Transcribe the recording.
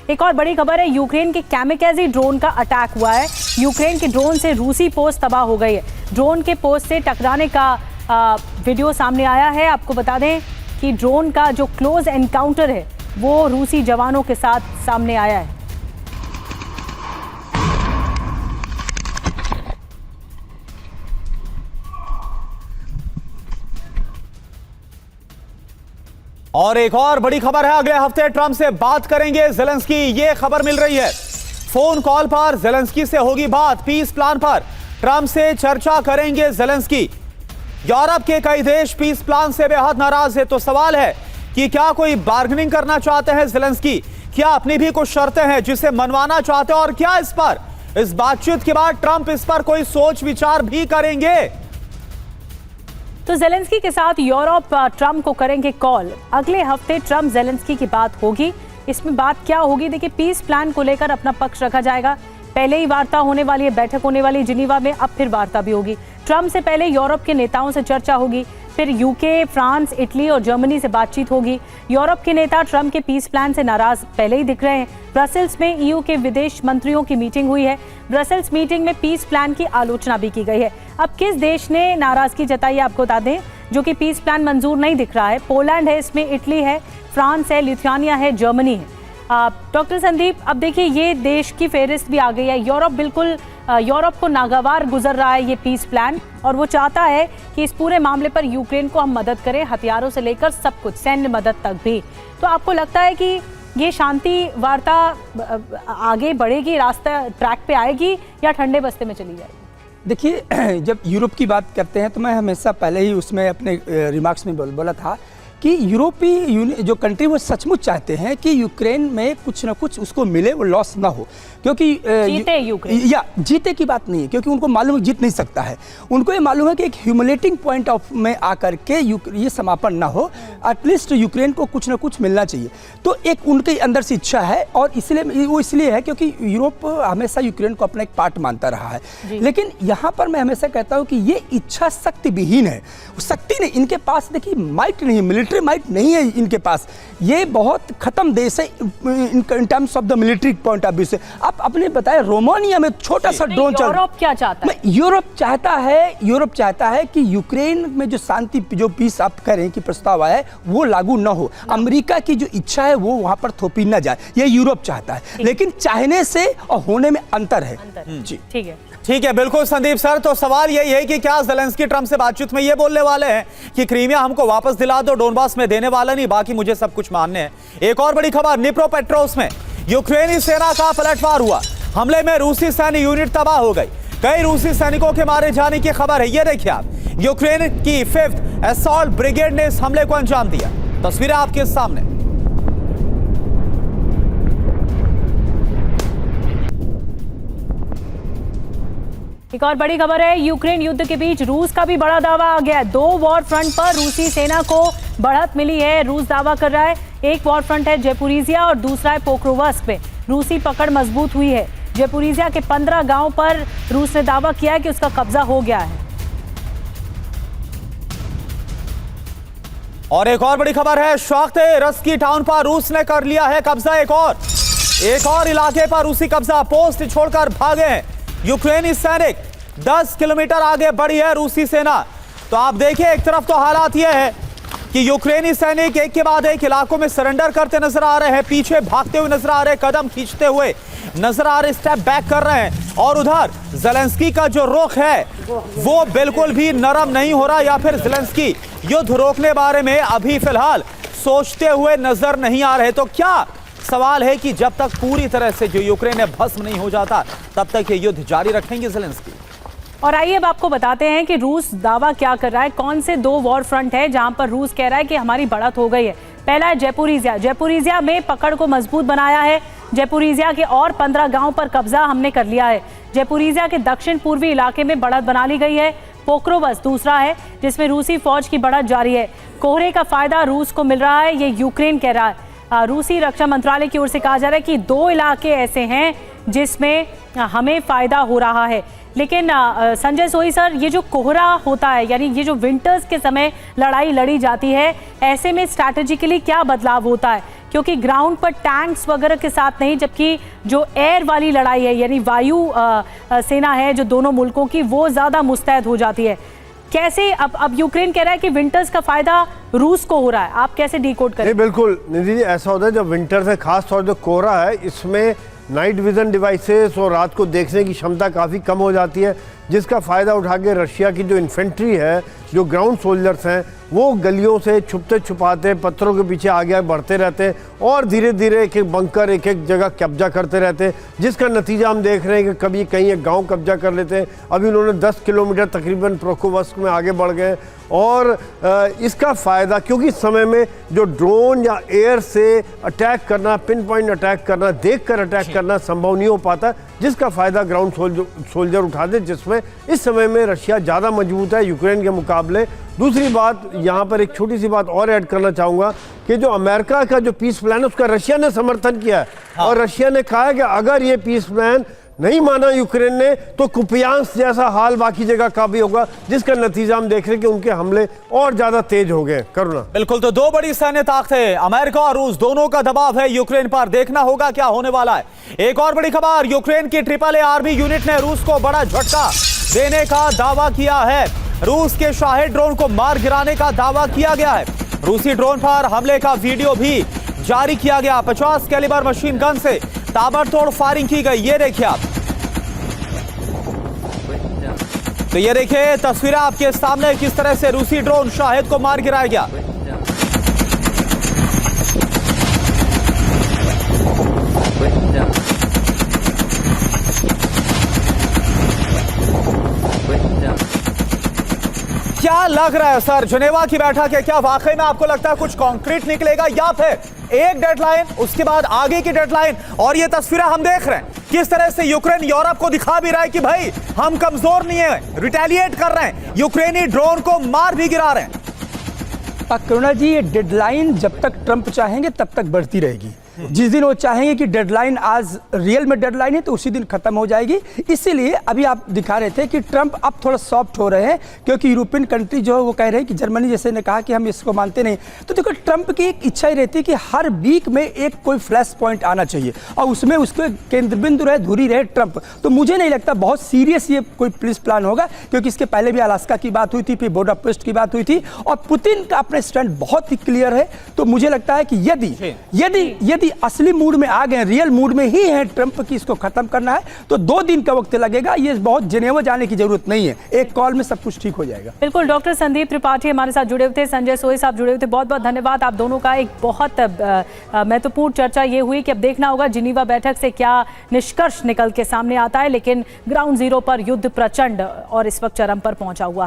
एक और बड़ी खबर है, यूक्रेन के कैमिकाज़ी ड्रोन का अटैक हुआ है। यूक्रेन के ड्रोन से रूसी पोस्ट तबाह हो गई है। ड्रोन के पोस्ट से टकराने का वीडियो सामने आया है। आपको बता दें कि ड्रोन का जो क्लोज एनकाउंटर है वो रूसी जवानों के साथ सामने आया है। और एक और बड़ी खबर है, अगले हफ्ते ट्रंप से बात करेंगे ज़ेलेंस्की, ये खबर मिल रही है। फोन कॉल पर ज़ेलेंस्की से होगी बात, पीस प्लान पर ट्रंप से चर्चा करेंगे ज़ेलेंस्की। यूरोप के कई देश पीस प्लान से बेहद नाराज है, तो सवाल है कि क्या कोई बार्गेनिंग करना चाहते हैं ज़ेलेंस्की, क्या अपनी भी कुछ शर्तें हैं जिसे मनवाना चाहते हैं, और क्या इस बातचीत के बाद ट्रंप इस पर कोई सोच विचार भी करेंगे। तो ज़ेलेंस्की के साथ यूरोप ट्रंप को करेंगे कॉल। अगले हफ्ते ट्रंप ज़ेलेंस्की की बात होगी। इसमें बात क्या होगी, देखिए पीस प्लान को लेकर अपना पक्ष रखा जाएगा। पहले ही वार्ता होने वाली है, बैठक होने वाली जिनीवा में, अब फिर वार्ता भी होगी। ट्रंप से पहले यूरोप के नेताओं से चर्चा होगी, फिर यूके, फ्रांस, इटली और जर्मनी से बातचीत होगी। यूरोप के नेता ट्रंप के पीस प्लान से नाराज पहले ही दिख रहे हैं। ब्रसेल्स में ईयू के विदेश मंत्रियों की मीटिंग हुई है। ब्रसेल्स मीटिंग में पीस प्लान की आलोचना भी की गई है। अब किस देश ने नाराजगी जताई है आपको बता दें, जो कि पीस प्लान मंजूर नहीं दिख रहा है। पोलैंड है, इसमें इटली है, फ्रांस है, लिथुआनिया है, जर्मनी है। डॉक्टर संदीप, अब देखिए ये देश की फेहरिस्त भी आ गई है। यूरोप को नागवार गुजर रहा है ये पीस प्लान, और वो चाहता है कि इस पूरे मामले पर यूक्रेन को हम मदद करें, हथियारों से लेकर सब कुछ, सैन्य मदद तक भी। तो आपको लगता है कि ये शांति वार्ता आगे बढ़ेगी, रास्ता ट्रैक पे आएगी, या ठंडे बस्ते में चली जाएगी? देखिए, जब यूरोप की बात करते हैं तो मैं हमेशा पहले ही उसमें अपने रिमार्क्स में बोला था कि यूरोपीय यूनियन जो कंट्री वो सचमुच चाहते हैं कि यूक्रेन में कुछ ना कुछ उसको मिले, वो लॉस ना हो, क्योंकि जीते यूक्रेन, या जीते की बात नहीं है, क्योंकि उनको मालूम है जीत नहीं सकता है। उनको ये मालूम है कि एक ह्यूमिलेटिंग पॉइंट ऑफ में आकर के ये समापन ना हो, एटलीस्ट यूक्रेन को कुछ ना कुछ मिलना चाहिए। तो एक उनके अंदर से इच्छा है, और इसलिए है क्योंकि यूरोप हमेशा यूक्रेन को अपना एक पार्ट मानता रहा है। लेकिन यहाँ पर मैं हमेशा कहता हूँ कि ये इच्छा शक्ति विहीन है। शक्ति नहीं, इनके पास देखिए माइट नहीं है, मिलिट्री माइट नहीं है इनके पास। ये बहुत खत्म देश है in terms of the military point of view से। आप अपने बताए, रोमानिया में छोटा सा ड्रोन चल, यूरोप क्या चाहता है? यूरोप चाहता है कि यूक्रेन में जो शांति, जो पीस आप कह रहे हैं कि प्रस्ताव आया है वो लागू न हो। अमेरिका की जो इच्छा है वो वहां पर थोपी न जाए, ये यूरोप चाहता है। लेकिन चाहने से और होने में अंतर है। जी ठीक है, बिल्कुल संदीप सर। तो सवाल यही है कि क्या ज़ेलेंस्की ट्रंप से बातचीत में ये बोलने वाले हैं कि क्रीमिया हमको वापस दिला दो, डोनबास में देने वाला नहीं, बाकी मुझे सब कुछ मानने हैं। एक और बड़ी खबर, निप्रोपेट्रोव्स्क में यूक्रेनी सेना का पलटवार हुआ। हमले में रूसी सैन्य यूनिट तबाह हो गई। कई रूसी सैनिकों के मारे जाने की खबर है। ये देखिए आप, यूक्रेन की 5th असॉल्ट ब्रिगेड ने इस हमले को अंजाम दिया। तस्वीरें आपके सामने। एक और बड़ी खबर है, यूक्रेन युद्ध के बीच रूस का भी बड़ा दावा आ गया है। 2 वॉर फ्रंट पर रूसी सेना को बढ़त मिली है। रूस दावा कर रहा है, एक वॉर फ्रंट है जयपुरिजिया और दूसरा है पोक्रोवस्क में। रूसी पकड़ मजबूत हुई है। जयपुरिजिया के 15 गांव पर रूस ने दावा किया है कि उसका कब्जा हो गया है। और एक और बड़ी खबर है, शाख्ते रस्की टाउन पर रूस ने कर लिया है कब्जा। एक और इलाके पर रूसी कब्जा, पोस्ट छोड़कर भागे हैं यूक्रेनी सैनिक। 10 किलोमीटर आगे बढ़ी है रूसी सेना। तो आप देखिए, एक तरफ तो हालात यह है कि यूक्रेनी सैनिक एक के बाद एक इलाकों में सरेंडर करते नजर आ रहे हैं, पीछे भागते हुए नजर आ रहे हैं, कदम खींचते हुए नजर आ रहे, स्टेप बैक कर रहे हैं। और उधर ज़ेलेंस्की का जो रुख है वो बिल्कुल भी नरम नहीं हो रहा, या फिर ज़ेलेंस्की युद्ध रोकने बारे में अभी फिलहाल सोचते हुए नजर नहीं आ रहे। तो क्या सवाल है कि जब तक पूरी तरह से जो यूक्रेन है भस्म नहीं हो जाता, तब तक ये युद्ध जारी रखेंगे ज़ेलेंस्की। और आइए अब आपको बताते हैं कि रूस दावा क्या कर रहा है, कौन से 2 वॉर फ्रंट है जहां पर रूस कह रहा है कि हमारी बढ़त हो गई है। पहला है जयपुरिजिया में पकड़ को मजबूत बनाया है। जयपुरिजिया के और 15 गांव पर कब्जा हमने कर लिया है। जयपुरिजिया के दक्षिण पूर्वी इलाके में बढ़त बना ली गई है। पोक्रोवस्क दूसरा है जिसमें रूसी फौज की बढ़त जारी है। कोहरे का फायदा रूस को मिल रहा है, ये यूक्रेन कह रहा है। रूसी रक्षा मंत्रालय की ओर से कहा जा रहा है कि 2 इलाके ऐसे हैं जिसमें हमें फायदा हो रहा है। लेकिन संजय सोई सर, ये जो कोहरा होता है, यानी ये जो विंटर्स के समय लड़ाई लड़ी जाती है, ऐसे में स्ट्रैटेजिकली क्या बदलाव होता है? क्योंकि ग्राउंड पर टैंक्स वगैरह के साथ नहीं, जबकि जो एयर वाली लड़ाई है यानी वायु सेना है जो दोनों मुल्कों की, वो ज़्यादा मुस्तैद हो जाती है। कैसे अब यूक्रेन कह रहा है कि विंटर्स का फायदा रूस को हो रहा है, आप कैसे डिकोड करें? नहीं, बिल्कुल निधि जी, ऐसा होता है जब विंटर से खास तौर जो कोहरा है, इसमें नाइट विजन डिवाइसेस और रात को देखने की क्षमता काफ़ी कम हो जाती है, जिसका फ़ायदा उठा के रशिया की जो इन्फेंट्री है, जो ग्राउंड सोल्जर्स हैं, वो गलियों से छुपते छुपाते पत्थरों के पीछे आगे बढ़ते रहते हैं और धीरे धीरे एक एक बंकर एक एक जगह कब्जा करते रहते हैं, जिसका नतीजा हम देख रहे हैं कि कभी कहीं एक गांव कब्जा कर लेते हैं। अभी उन्होंने 10 किलोमीटर तकरीबन प्रोकोवस्क में आगे बढ़ गए और इसका फ़ायदा, क्योंकि इस समय में जो ड्रोन या एयर से अटैक करना, पिन पॉइंट अटैक करना, देख कर अटैक करना संभव नहीं हो पाता, जिसका फ़ायदा ग्राउंड सोल्जर उठाते, जिसमें इस समय में रशिया ज़्यादा मजबूत है यूक्रेन के मुकाबले। दूसरी बात, यहाँ पर एक छोटी सी बात और ऐड करना चाहूँगा कि जो अमेरिका का जो पीस प्लान है उसका रशिया ने समर्थन किया है। हाँ। और रशिया ने कहा है कि अगर ये पीस प्लान नहीं माना यूक्रेन ने तो कुपियांस्क जैसा हाल बाकी जगह का भी होगा, जिसका नतीजा हम देख रहे हैं कि उनके हमले और ज्यादा तेज हो गए। करुणा, बिल्कुल, तो दो बड़ी सैन्य ताकतें अमेरिका और रूस दोनों का दबाव है यूक्रेन पर, देखना होगा क्या होने वाला है। एक और बड़ी खबर, यूक्रेन की AAA आर्मी यूनिट ने रूस को बड़ा झटका देने का दावा किया है। रूस के शाहिद ड्रोन को मार गिराने का दावा किया गया है। रूसी ड्रोन पर हमले का वीडियो भी जारी किया गया। 50 कैलिबर मशीन गन से ताबड़तोड़ फायरिंग की गई, ये देखिए आप। तो ये देखिए तस्वीरें आपके सामने, किस तरह से रूसी ड्रोन शाहिद को मार गिराया गया। क्या लग रहा है सर, जनेवा की बैठक है, क्या वाकई में आपको लगता है कुछ कॉन्क्रीट निकलेगा या फिर एक डेडलाइन उसके बाद आगे की डेडलाइन? और ये तस्वीरें हम देख रहे हैं किस तरह से यूक्रेन यूरोप को दिखा भी रहा है कि भाई हम कमजोर नहीं है, रिटेलिएट कर रहे हैं, यूक्रेनी ड्रोन को मार भी गिरा रहे हैं। करुणा जी, ये डेडलाइन जब तक ट्रंप चाहेंगे तब तक बढ़ती रहेगी। जिस दिन वो चाहेंगे कि डेडलाइन आज रियल में डेडलाइन है तो उसी दिन खत्म हो जाएगी। इसीलिए अभी आप दिखा रहे थे कि ट्रंप अब थोड़ा सॉफ्ट हो रहे हैं, क्योंकि यूरोपियन कंट्री जो है वो कह रहे हैं कि जर्मनी जैसे ने कहा कि हम इसको मानते नहीं। तो देखो, ट्रंप की एक इच्छा ही रहती है कि हर वीक में एक कोई फ्लैश पॉइंट आना चाहिए और उसमें उसके केंद्र बिंदु रहे, धुरी रहे ट्रंप। तो मुझे नहीं लगता बहुत सीरियस ये कोई पीस प्लान होगा, क्योंकि इसके पहले भी अलास्का की बात हुई थी, फिर बुडापेस्ट की बात हुई थी और पुतिन का अपने स्टैंड बहुत ही क्लियर है। तो मुझे लगता है कि यदि असली मूड में आ गए, रियल मूड में ही है ट्रंप की इसको खत्म करना है, तो 2 दिन का वक्त लगेगा। ये बहुत जेनेवा जाने की जरूरत नहीं है, एक कॉल में सब कुछ ठीक हो जाएगा। बिल्कुल, डॉक्टर संदीप त्रिपाठी हमारे साथ जुड़े हुए थे, संजय सोई साहब जुड़े हुए थे, बहुत बहुत धन्यवाद आप दोनों का। एक बहुत महत्वपूर्ण चर्चा ये हुई कि अब देखना होगा जिनीवा बैठक से क्या निष्कर्ष निकल के सामने आता है, लेकिन ग्राउंड जीरो पर युद्ध प्रचंड और इस वक्त चरम पर पहुंचा हुआ है।